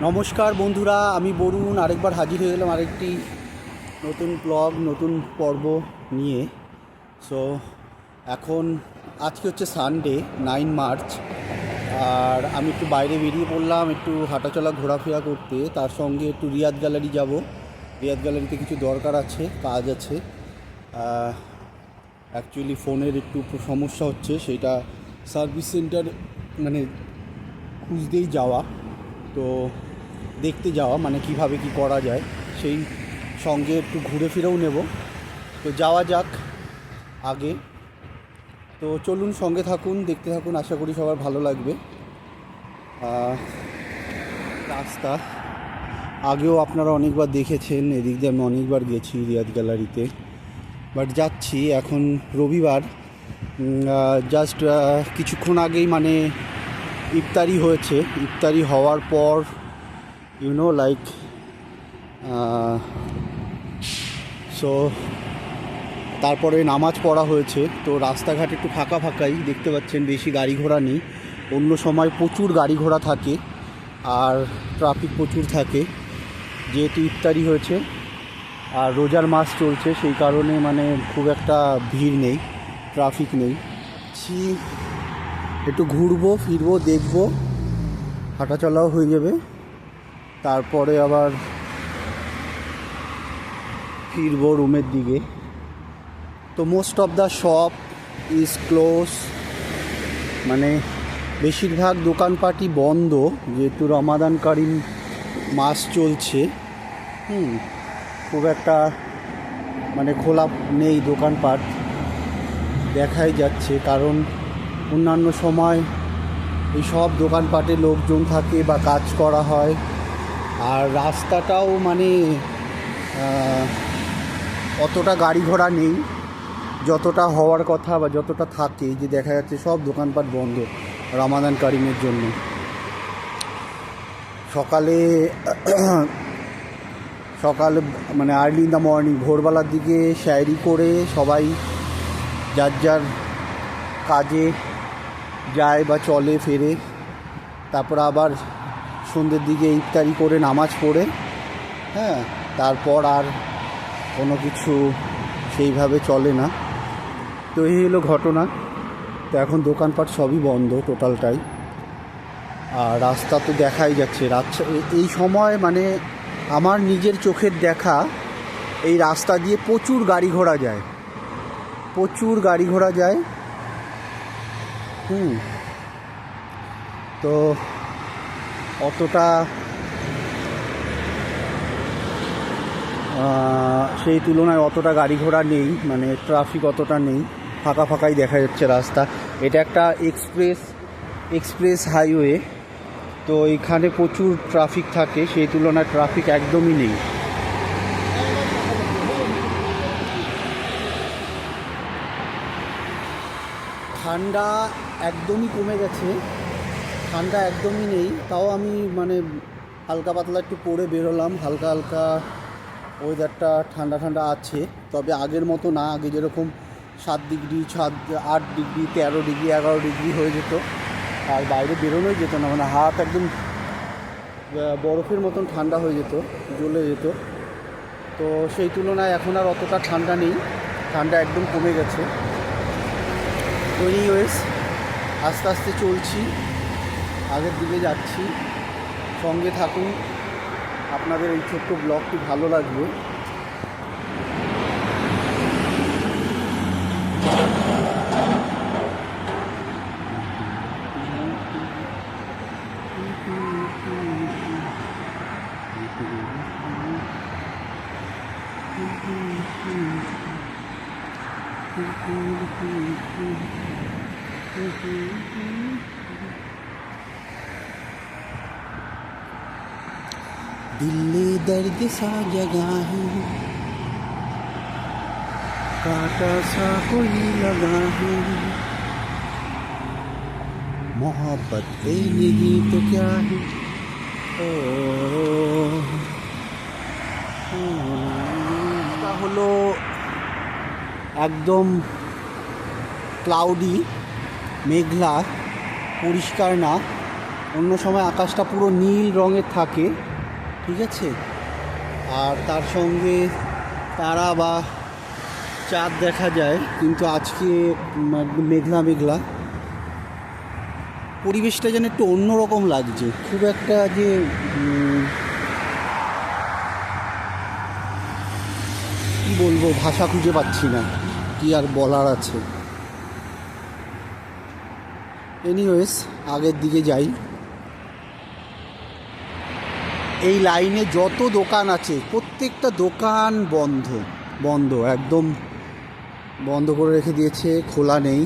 নমস্কার বন্ধুরা, আমি বরুণ আরেকবার হাজির হয়ে গেলাম আরেকটি নতুন ব্লগ, নতুন পর্ব নিয়ে। সো এখন আজকে হচ্ছে সানডে 9 মার্চ, আর আমি একটু বাইরে বেরিয়ে পড়লাম একটু হাঁটাচলা ঘোরাফেরা করতে। তার সঙ্গে একটু রিয়াদ গ্যালারি যাব। রিয়াদ গ্যালারিতে কিছু দরকার আছে, কাজ আছে। অ্যাকচুয়ালি ফোনের একটু সমস্যা হচ্ছে, সেইটা সার্ভিস সেন্টার মানে খুঁজতেই যাওয়া, তো দেখতে যাওয়া, মানে কিভাবে কি করা যায়, সেই সঙ্গে একটু ঘুরে ফিরেও নেব। তো যাওয়া যাক আগে। তো চলুন, সঙ্গে থাকুন, দেখতে থাকুন, আশা করি সবার ভালো লাগবে। রাস্তা আগেও আপনারা অনেকবার দেখেছেন, এদিক দিয়ে আমি অনেকবার গেছি রিয়াদ গ্যালারিতে, বাট যাচ্ছি এখন রবিবার। জাস্ট কিছুক্ষণ আগেই মানে ইফতারি হয়েছে। ইফতারি হওয়ার পর লাইক সো তারপরে নামাজ পড়া হয়েছে। তো রাস্তাঘাট একটু ফাঁকা ফাঁকাই দেখতে পাচ্ছেন, বেশি গাড়ি ঘোড়া নেই। অন্য সময় প্রচুর গাড়ি ঘোড়া থাকে আর ট্রাফিক প্রচুর থাকে, যেহেতু ইফতারি হয়েছে আর রোজার মাস চলছে, সেই কারণে মানে খুব একটা ভিড় নেই, ট্রাফিক নেই। একটু ঘুরবো ফিরবো, দেখবো, হাঁটাচলাও হয়ে যাবে, তারপরে আবার ফিরবো রুমের দিকে। তো most of the shop is close, মানে বেশিরভাগ দোকানপাটই বন্ধ, যেহেতু রমাদান কারিম মাস চলছে। খুব একটা মানে খোলা নেই দোকানপাট, দেখাই যাচ্ছে, কারণ অন্যান্য সময় এই সব দোকানপাটে লোকজন থাকে বা কাজ করা হয়। আর রাস্তাটাও মানে অতটা গাড়ি ঘোড়া নেই যতটা হওয়ার কথা বা যতটা থাকে, যে দেখা যাচ্ছে সব দোকানপাট বন্ধ রমাদান কারিমের জন্য। সকালে মানে আর্লি ইন দ্য মর্নিং, ভোরবেলার দিকে শায়রি করে সবাই যার যার কাজে যায় বা চলে ফেরে, তারপর আবার সন্ধ্যের দিকে ইফতারি করে নামাজ পড়ে, তারপর আর কোনো কিছু সেইভাবে চলে না। তো এই হলো ঘটনা। তো এখন দোকানপাট সবই বন্ধ টোটালটাই, আর রাস্তা তো দেখাই যাচ্ছে। এই সময় মানে আমার নিজের চোখের দেখা, এই রাস্তা দিয়ে প্রচুর গাড়ি ঘোড়া যায়, প্রচুর গাড়ি ঘোড়া যায়। তো অতটা সেই তুলনায় অতটা গাড়ি ঘোড়া নেই, মানে ট্রাফিক অতটা নেই, ফাঁকা ফাঁকাই দেখা যাচ্ছে রাস্তা। এটা একটা এক্সপ্রেস হাইওয়ে, তো এখানে প্রচুর ট্রাফিক থাকে, সেই তুলনায় ট্রাফিক একদমই নেই। ঠান্ডা একদমই কমে গেছে, ঠান্ডা একদমই নেই। তাও আমি মানে হালকা পাতলা একটু পরে বেরোলাম, হালকা হালকা ওয়েদারটা ঠান্ডা ঠান্ডা আছে, তবে আগের মতো না। আগে যেরকম 7 ডিগ্রি 8 ডিগ্রি 13 ডিগ্রি 11 ডিগ্রি হয়ে যেত, আর বাইরে বেরোনোই যেত না, মানে হাত একদম বরফের মতন ঠান্ডা হয়ে যেত, জ্বলে যেত। তো সেই তুলনায় এখন আর অতটা ঠান্ডা নেই, ঠান্ডা একদম কমে গেছে। এনিওয়েজ, আস্তে আস্তে চলছি, আগের দিকে যাচ্ছি, সঙ্গে থাকুন, আপনাদের এই ছোট্ট ব্লগটি ভালো লাগবে। दिल ने दर्द सा जगा है, कांटा सा कोई लगा है, मोहब्बत नहीं तो क्या है। হলো একদম ক্লাউডি, মেঘলা, পরিষ্কার না, অন্য সময় আকাশটা পুরো নীল রঙের থাকে, ঠিক আছে, আর তার সঙ্গে তারা বা চাঁদ দেখা যায়, কিন্তু আজকে একদম মেঘলা মেঘলা পরিবেশটা যেন একটু অন্যরকম লাগছে। খুব একটা যে কী বলবো, ভাষা খুঁজে পাচ্ছি না, কি আর বলার আছে। এনিওয়েজ, আগের দিকে যাই। এই লাইনে যত দোকান আছে প্রত্যেকটা দোকান বন্ধ বন্ধ, একদম বন্ধ করে রেখে দিয়েছে, খোলা নেই।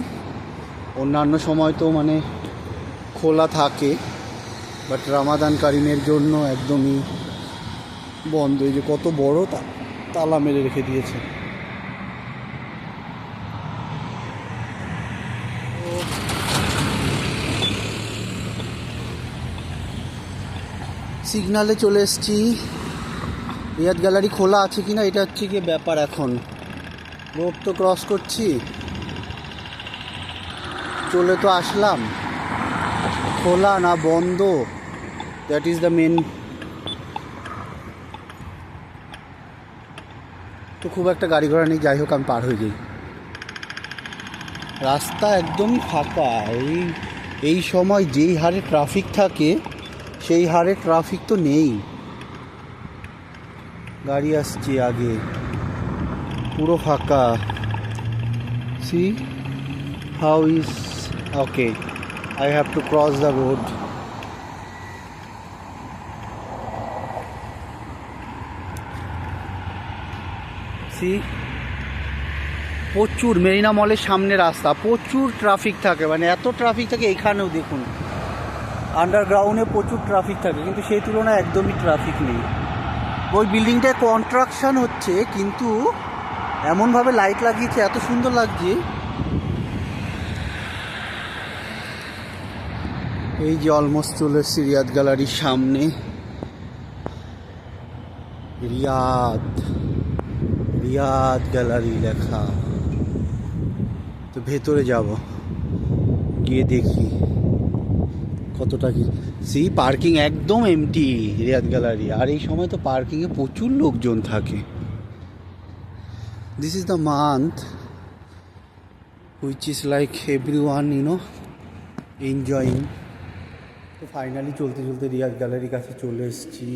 অন্যান্য সময় তো মানে খোলা থাকে, বাট রামাদান কারিমের জন্য একদমই বন্ধ। এই যে কত বড় তালা মেরে রেখে দিয়েছে। সিগনালে চলে এসেছি। রিয়াদ গ্যালারি খোলা আছে কি না এটা হচ্ছে কি ব্যাপার। এখন রোড তো ক্রস করছি, চলে তো আসলাম, খোলা না বন্ধ, দ্যাট ইজ দ্য মেন। তো খুব একটা গাড়ি ঘোড়া নেই, যাই হোক আমি পার হয়ে যাই। রাস্তা একদমই ফাঁকা। এই সময় যেই হারে ট্রাফিক থাকে সেই হারে ট্রাফিক তো নেই। গাড়ি আসছে আগে, পুরো ফাঁকা। See how is okay, I have to cross the road. See প্রচুর, মেরিনা মলের সামনে রাস্তা, প্রচুর ট্রাফিক থাকে, মানে এত ট্রাফিক থাকে। এইখানেও দেখুন আন্ডারগ্রাউন্ডে প্রচুর ট্রাফিক থাকে, কিন্তু সেই তুলনায় একদমই ট্রাফিক নেই। ওই বিল্ডিংটায় কনস্ট্রাকশন হচ্ছে, কিন্তু এমনভাবে লাইট লাগিয়েছে, এত সুন্দর লাগছে। এই যে অলমোস্ট চলে এসেছি রিয়াদ গ্যালারির সামনে। রিয়াদ গ্যালারি লেখা। তো ভেতরে যাব, গিয়ে দেখি কতটা কি। সি পার্কিং একদম এমটি রিয়াদ গ্যালারি, আর এই সময় তো পার্কিংয়ে প্রচুর লোকজন থাকে। This is the month which is like everyone enjoying. তো ফাইনালি চলতে চলতে রিয়াদ গ্যালারির কাছে চলে এসেছি।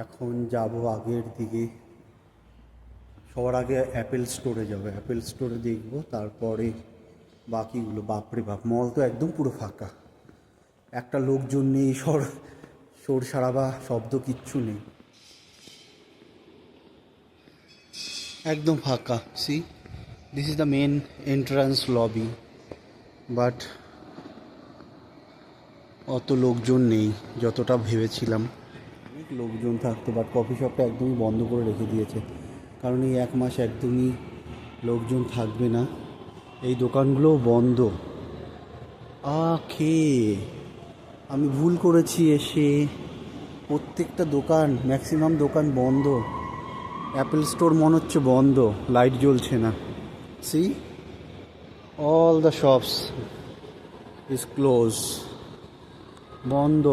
এখন যাব আগের দিকে, সবার আগে অ্যাপেল স্টোরে যাব, অ্যাপেল স্টোরে দেখব, তারপরে বাকিগুলো। বাপরে বাপ, মল তো একদম পুরো ফাঁকা, একটা লোকজন নেই, শোর সারাবা শব্দ কিচ্ছু নেই, একদম ফাঁকা। See this is the main entrance lobby, but অত লোকজন নেই যতটা ভেবেছিলাম। অনেক লোকজন থাকতো, বাট কফি শপটা একদমই বন্ধ করে রেখে দিয়েছে, কারণ এই এক মাস একদমই লোকজন থাকবে না, এই দোকানগুলোও বন্ধ। আমি ভুল করেছি এসে, প্রত্যেকটা দোকান, ম্যাক্সিমাম দোকান বন্ধ। অ্যাপেল স্টোর মনে হচ্ছে বন্ধ, লাইট জ্বলছে না। See all the shops is close, বন্ধ।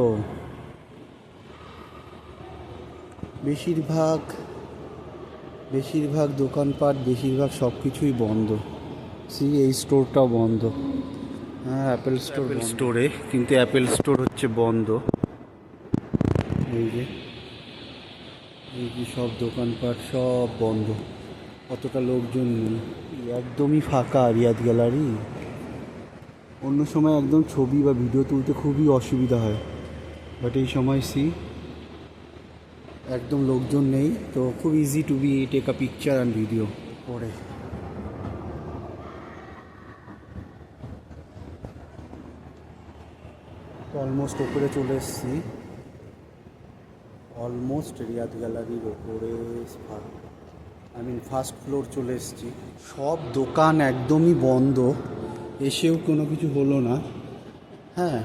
বেশিরভাগ দোকানপাট, বেশিরভাগ সব কিছুই বন্ধ। সি এই স্টোরটাও বন্ধ। হ্যাঁ, অ্যাপেল স্টোরে, কিন্তু অ্যাপেল স্টোর হচ্ছে বন্ধ। এই যে সব দোকানপাট সব বন্ধ, অতটা লোকজন নেই, একদমই ফাঁকা রিয়াদ গ্যালারি। অন্য সময় একদম ছবি বা ভিডিও তুলতে খুবই অসুবিধা হয়, বাট এই সময় একদম লোকজন নেই, তো খুব easy to be take a picture and video পরে। অলমোস্ট ওপরে চলে এসেছি, অলমোস্ট রিয়াদ গ্যালারির ওপরে, ফার্স্ট ফ্লোর চলে এসেছি। সব দোকান একদমই বন্ধ, এসেও কোনো কিছু হলো না। হ্যাঁ,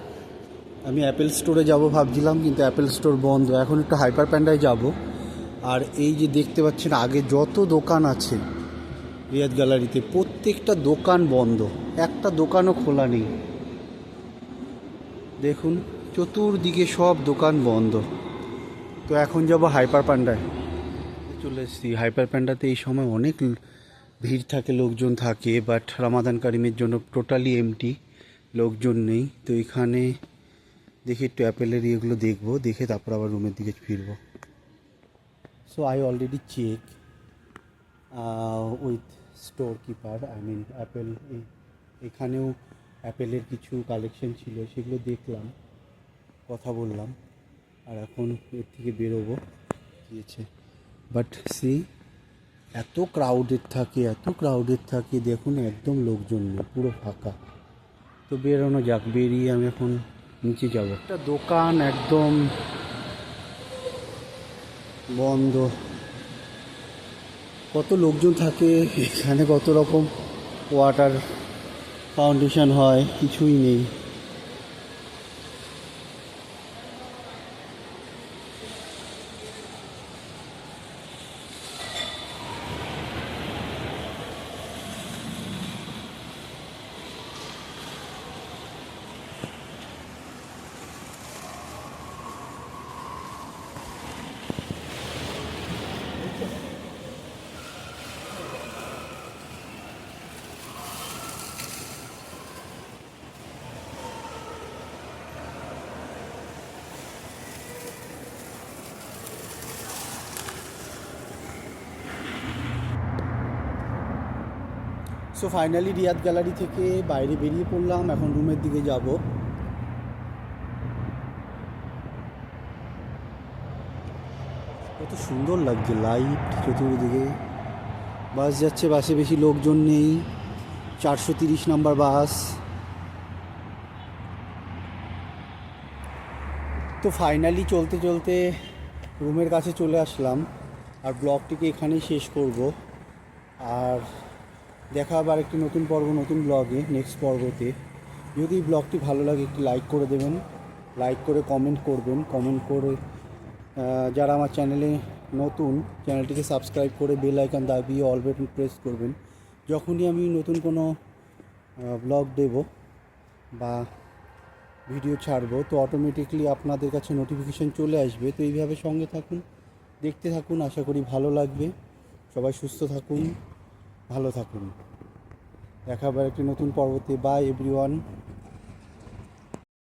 আমি অ্যাপেল স্টোরে যাব ভাবছিলাম, কিন্তু অ্যাপেল স্টোর বন্ধ। এখন একটু হাইপার প্যান্ডায় যাব। আর এই যে দেখতে পাচ্ছেন আগে যত দোকান আছে রিয়াদ গ্যালারিতে, প্রত্যেকটা দোকান বন্ধ, একটা দোকানও খোলা নেই। দেখুন চতুর্দিকে সব দোকান বন্ধ। তো এখন যাব হাইপার প্যান্ডায়। চলে এসেছি হাইপার প্যান্ডাতে। এই সময় অনেক ভিড় থাকে, লোকজন থাকে, বাট রামাদান কারিমের জন্য টোটালি এমটি, লোকজন নেই। তো এখানে দেখি একটু অ্যাপেলের ইয়েগুলো দেখবো, দেখে তারপর আবার রুমের দিকে ফিরবো। So I already check with store keeper, I mean Apple. এখানেও অ্যাপেলের কিছু কালেকশন ছিল, সেগুলো দেখলাম, কথা বললাম, আর এখন এর থেকে বেরোবো দিয়েছে। বাট সি এত ক্রাউডেড থাকে, এত ক্রাউডেড থাকে, দেখুন একদম লোকজন নেই, পুরো ফাঁকা। তো বেরোনো যাক, বেরিয়ে আমি এখন নিচে যাব। একটা দোকান একদম বন্ধ, কত লোকজন থাকে এখানে, কত রকম ওয়াটার ফাউন্ডেশন হয়, কিছুই নেই। সো ফাইনালি রিয়াদ গ্যালারি থেকে বাইরে বেরিয়ে পড়লাম, এখন রুমের দিকে যাব। কত সুন্দর লাগছে, লাইট চতুর্দিকে, বাস যাচ্ছে, বাসে বেশি লোকজন নেই, 430 নাম্বার বাস। তো ফাইনালি চলতে চলতে রুমের কাছে চলে আসলাম, আর ব্লগটিকে এখানেই শেষ করব। আর দেখা আবার একটি নতুন পর্ব, নতুন ব্লগে, নেক্সট পর্বতে। যদি ব্লগটি ভালো লাগে একটি লাইক করে দেবেন, লাইক করে কমেন্ট করবেন, কমেন্ট করে যারা আমার চ্যানেলে নতুন, চ্যানেলটিকে সাবস্ক্রাইব করে বেল আইকন দাবিয়ে অল বাটন প্রেস করবেন। যখনই আমি নতুন কোনো ব্লগ দেব বা ভিডিও ছাড়বো, তো অটোমেটিকলি আপনাদের কাছে নোটিফিকেশান চলে আসবে। তো এইভাবে সঙ্গে থাকুন, দেখতে থাকুন, আশা করি ভালো লাগবে। সবাই সুস্থ থাকুন, ভালো থাকুন, দেখা আবার একটি নতুন পর্বতে। By everyone.